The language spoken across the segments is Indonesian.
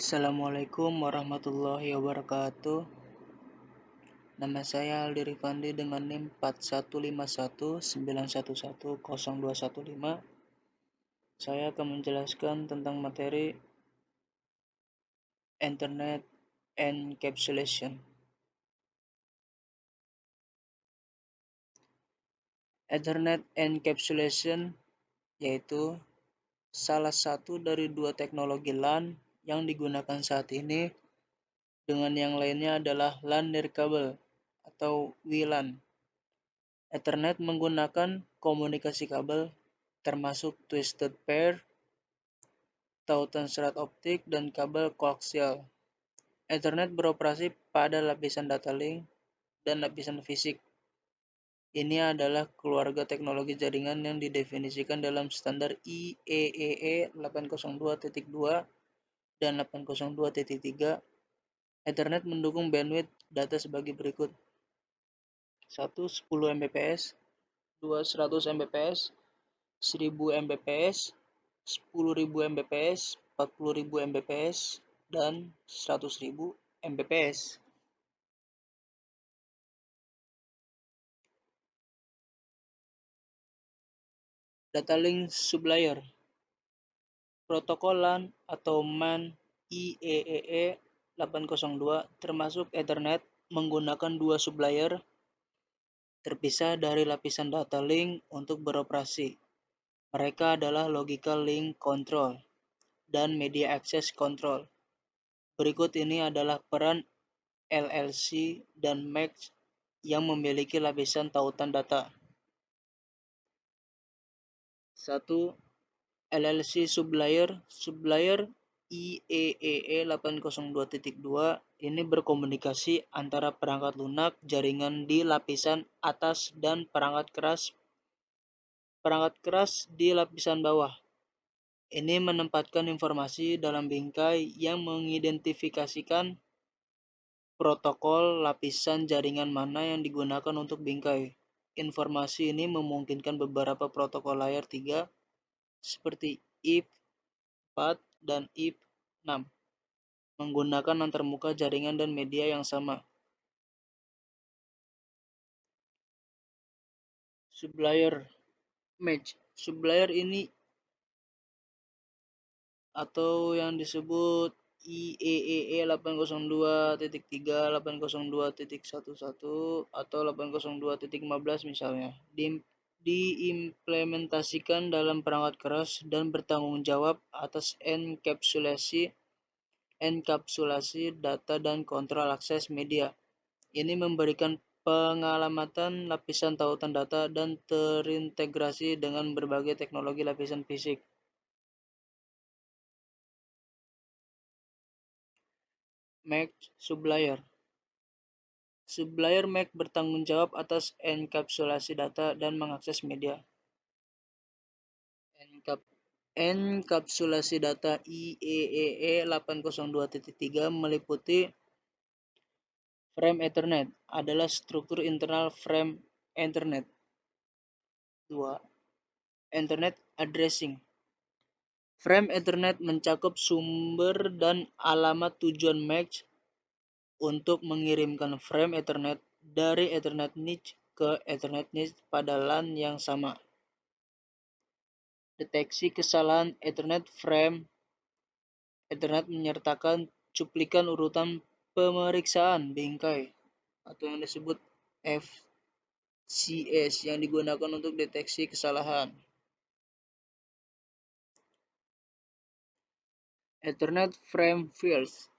Assalamualaikum warahmatullahi wabarakatuh. Nama saya Aldi Rifandi dengan NIM 415191102115. Saya akan menjelaskan tentang materi Ethernet Encapsulation. Ethernet Encapsulation yaitu salah satu dari dua teknologi LAN yang digunakan saat ini, dengan yang lainnya adalah LAN nirkabel atau WLAN. Ethernet menggunakan komunikasi kabel termasuk twisted pair, tautan serat optik, dan kabel koaksial. Ethernet beroperasi pada lapisan data link dan lapisan fisik. Ini adalah keluarga teknologi jaringan yang didefinisikan dalam standar IEEE 802.2 dan 802.3. Ethernet mendukung bandwidth data sebagai berikut: 1. 10 Mbps, 2. 100 Mbps, 1000 Mbps, 10.000 Mbps, 40.000 Mbps, dan 100.000 Mbps. Data link sublayer. Protokol LAN atau MAN IEEE 802 termasuk Ethernet menggunakan dua sublayer terpisah dari lapisan data link untuk beroperasi. Mereka adalah Logical Link Control dan Media Access Control. Berikut ini adalah peran LLC dan MAC yang memiliki lapisan tautan data. 1. LLC sublayer IEEE 802.2 ini berkomunikasi antara perangkat lunak jaringan di lapisan atas dan perangkat keras di lapisan bawah. Ini menempatkan informasi dalam bingkai yang mengidentifikasikan protokol lapisan jaringan mana yang digunakan untuk bingkai. Informasi ini memungkinkan beberapa protokol layer 3 seperti IP4 dan IP6 menggunakan antarmuka jaringan dan media yang sama. Sublayer match. Sublayer ini atau yang disebut IEEE 802.3, 802.11 atau 802.15 misalnya, diimplementasikan dalam perangkat keras dan bertanggung jawab atas enkapsulasi data dan kontrol akses media. Ini memberikan pengalamatan lapisan tautan data dan terintegrasi dengan berbagai teknologi lapisan fisik. MAC sublayer. Sublayer MAC bertanggung jawab atas enkapsulasi data dan mengakses media. Enkapsulasi data IEEE 802.3 meliputi frame Ethernet adalah struktur internal frame Ethernet. 2. Ethernet addressing. Frame Ethernet mencakup sumber dan alamat tujuan MAC untuk mengirimkan frame Ethernet dari Ethernet niche ke Ethernet niche pada LAN yang sama. Deteksi kesalahan Ethernet frame Ethernet menyertakan cuplikan urutan pemeriksaan bingkai atau yang disebut FCS yang digunakan untuk deteksi kesalahan. Ethernet frame fields,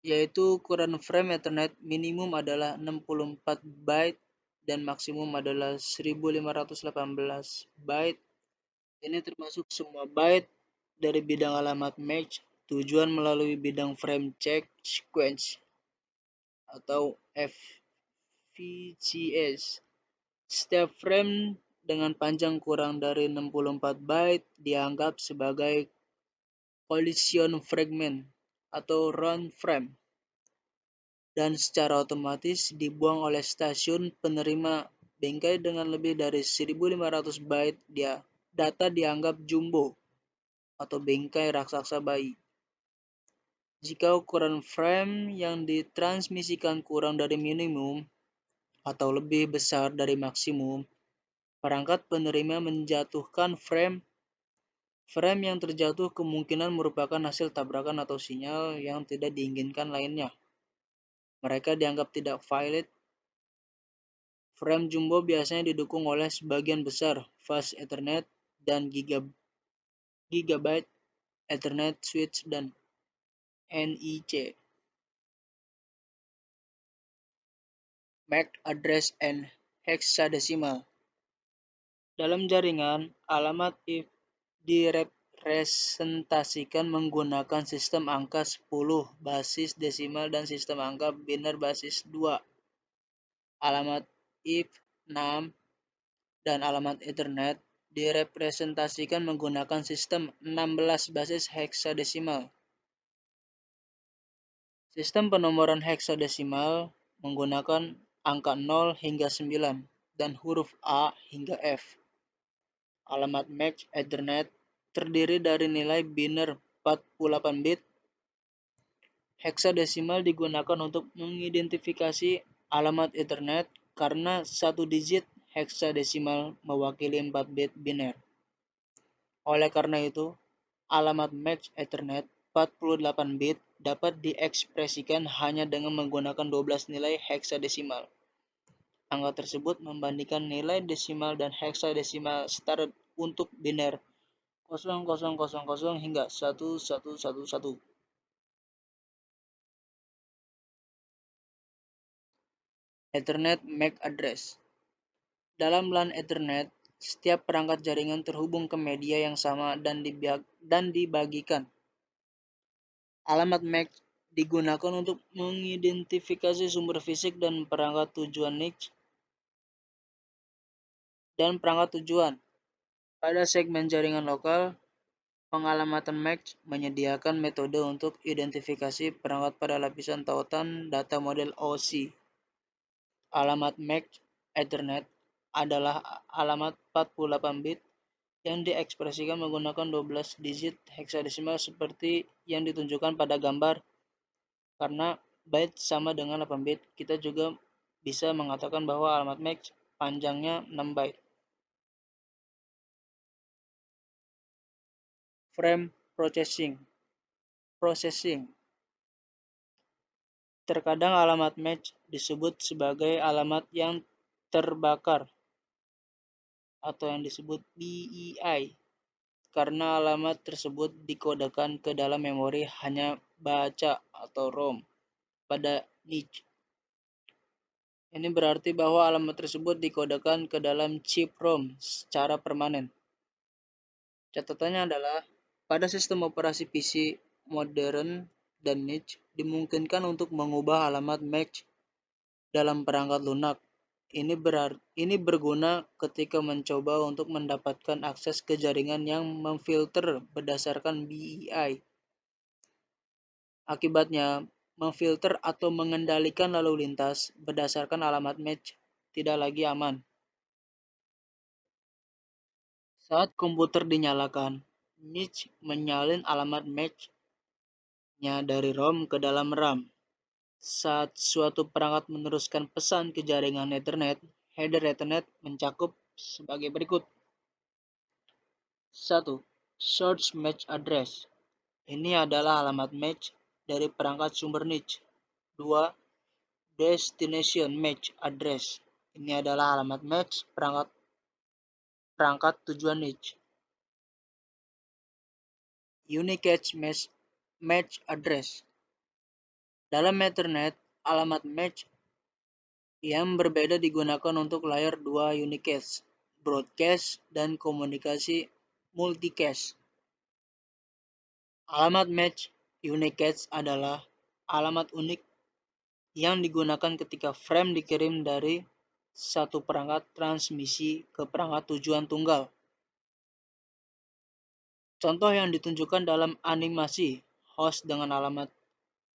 yaitu ukuran frame Ethernet minimum adalah 64 byte dan maksimum adalah 1518 byte. Ini termasuk semua byte dari bidang alamat MAC tujuan melalui bidang frame check sequence atau FVCS. Setiap frame dengan panjang kurang dari 64 byte dianggap sebagai collision fragment atau round frame dan secara otomatis dibuang oleh stasiun penerima bingkai dengan lebih dari 1500 byte data dianggap jumbo atau bingkai raksasa bayi. Jika ukuran frame yang ditransmisikan kurang dari minimum atau lebih besar dari maksimum, perangkat penerima menjatuhkan frame. Frame yang terjatuh kemungkinan merupakan hasil tabrakan atau sinyal yang tidak diinginkan lainnya. Mereka dianggap tidak valid. Frame jumbo biasanya didukung oleh sebagian besar Fast Ethernet dan Gigabit Ethernet switch dan NIC. MAC address and hexadecimal. Dalam jaringan, alamat if direpresentasikan menggunakan sistem angka 10 basis desimal dan sistem angka biner basis 2. Alamat if 6 dan alamat Ethernet direpresentasikan menggunakan sistem 16 basis heksadesimal. Sistem penomoran heksadesimal menggunakan angka 0 hingga 9 dan huruf A hingga F. Alamat MAC Ethernet terdiri dari nilai biner 48 bit. Heksadesimal digunakan untuk mengidentifikasi alamat Ethernet karena satu digit heksadesimal mewakili 4 bit biner. Oleh karena itu, alamat MAC Ethernet 48 bit dapat diekspresikan hanya dengan menggunakan 12 nilai heksadesimal. Angka tersebut membandingkan nilai desimal dan heksadesimal standar untuk biner 0000 hingga 1111. Ethernet MAC address. Dalam LAN Ethernet, setiap perangkat jaringan terhubung ke media yang sama dan dibagikan. Alamat MAC digunakan untuk mengidentifikasi sumber fisik dan perangkat tujuan niche dan perangkat tujuan. Pada segmen jaringan lokal, pengalamatan MAC menyediakan metode untuk identifikasi perangkat pada lapisan tautan data model OC. Alamat MAC Ethernet adalah alamat 48 bit yang diekspresikan menggunakan 12 digit heksadesimal seperti yang ditunjukkan pada gambar. Karena byte sama dengan 8 bit, kita juga bisa mengatakan bahwa alamat MAC panjangnya 6 byte. Frame processing. Terkadang alamat MAC disebut sebagai alamat yang terbakar atau yang disebut BEI karena alamat tersebut dikodekan ke dalam memori hanya baca atau ROM pada niche. Ini berarti bahwa alamat tersebut dikodekan ke dalam chip ROM secara permanen. Catatannya adalah, pada sistem operasi PC modern dan niche dimungkinkan untuk mengubah alamat MAC dalam perangkat lunak. Ini berguna ketika mencoba untuk mendapatkan akses ke jaringan yang memfilter berdasarkan BEI. Akibatnya, memfilter atau mengendalikan lalu lintas berdasarkan alamat MAC tidak lagi aman. Saat komputer dinyalakan, niche menyalin alamat MAC-nya dari ROM ke dalam RAM. Saat suatu perangkat meneruskan pesan ke jaringan Ethernet, header Ethernet mencakup sebagai berikut. 1. Source MAC address. Ini adalah alamat MAC dari perangkat sumber niche. 2. Destination MAC address. Ini adalah alamat MAC perangkat tujuan niche. Unicast MAC address. Dalam Ethernet, alamat MAC yang berbeda digunakan untuk layer 2 unicast, broadcast, dan komunikasi multicast. Alamat MAC unicast adalah alamat unik yang digunakan ketika frame dikirim dari satu perangkat transmisi ke perangkat tujuan tunggal. Contoh yang ditunjukkan dalam animasi host dengan alamat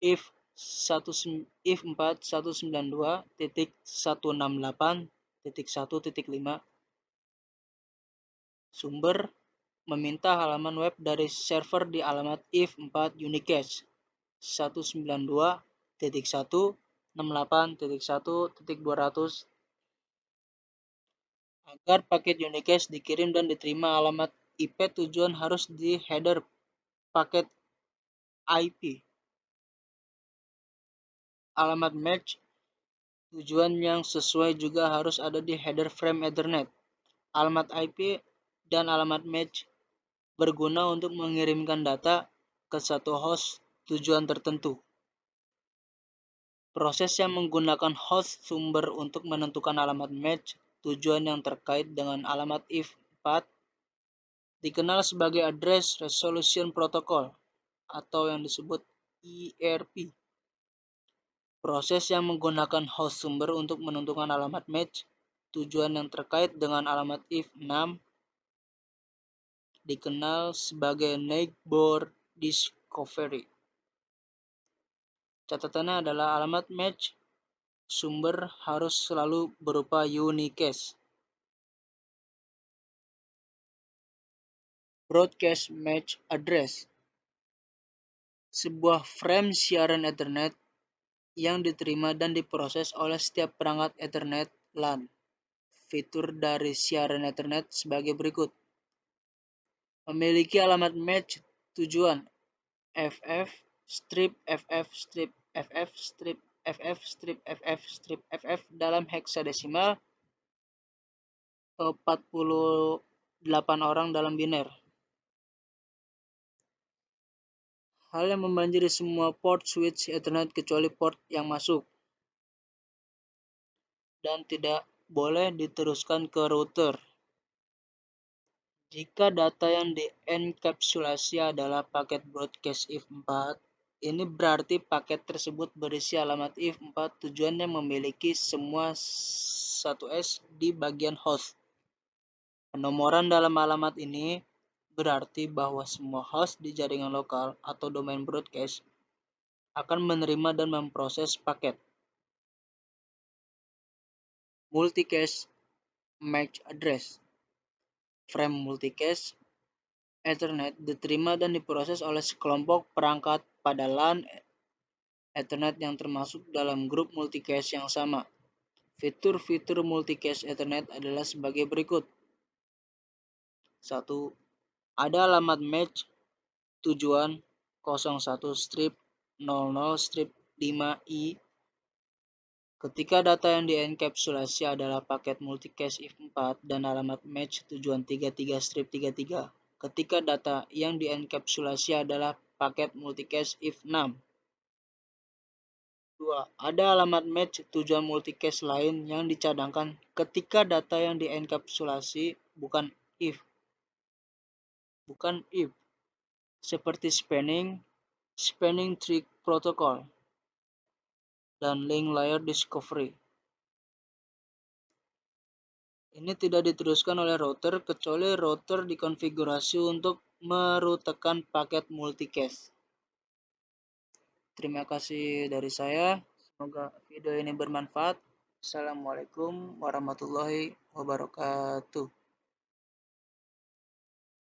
if4192.168.1.5 sumber meminta halaman web dari server di alamat if4 unicast 192.168.1.200 agar paket unicast dikirim dan diterima. Alamat IP tujuan harus di header paket IP. Alamat match tujuan yang sesuai juga harus ada di header frame Ethernet. Alamat IP dan alamat match berguna untuk mengirimkan data ke satu host tujuan tertentu. Proses yang menggunakan host sumber untuk menentukan alamat match tujuan yang terkait dengan alamat if4 dikenal sebagai Address Resolution Protocol atau yang disebut ERP. Proses yang menggunakan host sumber untuk menentukan alamat match tujuan yang terkait dengan alamat if6 dikenal sebagai neighbor discovery. Catatannya adalah alamat match sumber harus selalu berupa unicast. Broadcast match address. Sebuah frame siaran Ethernet yang diterima dan diproses oleh setiap perangkat Ethernet LAN. Fitur dari siaran Ethernet sebagai berikut. Memiliki alamat match tujuan FF strip FF strip FF strip FF strip FF strip FF dalam heksadesimal 48 orang dalam biner. Hal yang membanjiri semua port switch Ethernet kecuali port yang masuk dan tidak boleh diteruskan ke router. Jika data yang dienkapsulasi adalah paket broadcast if4, ini berarti paket tersebut berisi alamat if4 tujuan yang memiliki semua 1S di bagian host. Penomoran dalam alamat ini berarti bahwa semua host di jaringan lokal atau domain broadcast akan menerima dan memproses paket. Multicast MAC address. Frame multicast Ethernet diterima dan diproses oleh sekelompok perangkat pada LAN Ethernet yang termasuk dalam grup multicast yang sama. Fitur-fitur multicast Ethernet adalah sebagai berikut. 1. Ada alamat match tujuan 01-00-5i. Ketika data yang dienkapsulasi adalah paket multicast if4 dan alamat match tujuan 33-33. Ketika data yang dienkapsulasi adalah paket multicast if6. 2. Ada alamat match tujuan multicast lain yang dicadangkan ketika data yang dienkapsulasi bukan if, seperti spanning tree protocol, dan link layer discovery. Ini tidak diteruskan oleh router kecuali router dikonfigurasi untuk merutekan paket multicast. Terima kasih dari saya. Semoga video ini bermanfaat. Assalamualaikum warahmatullahi wabarakatuh.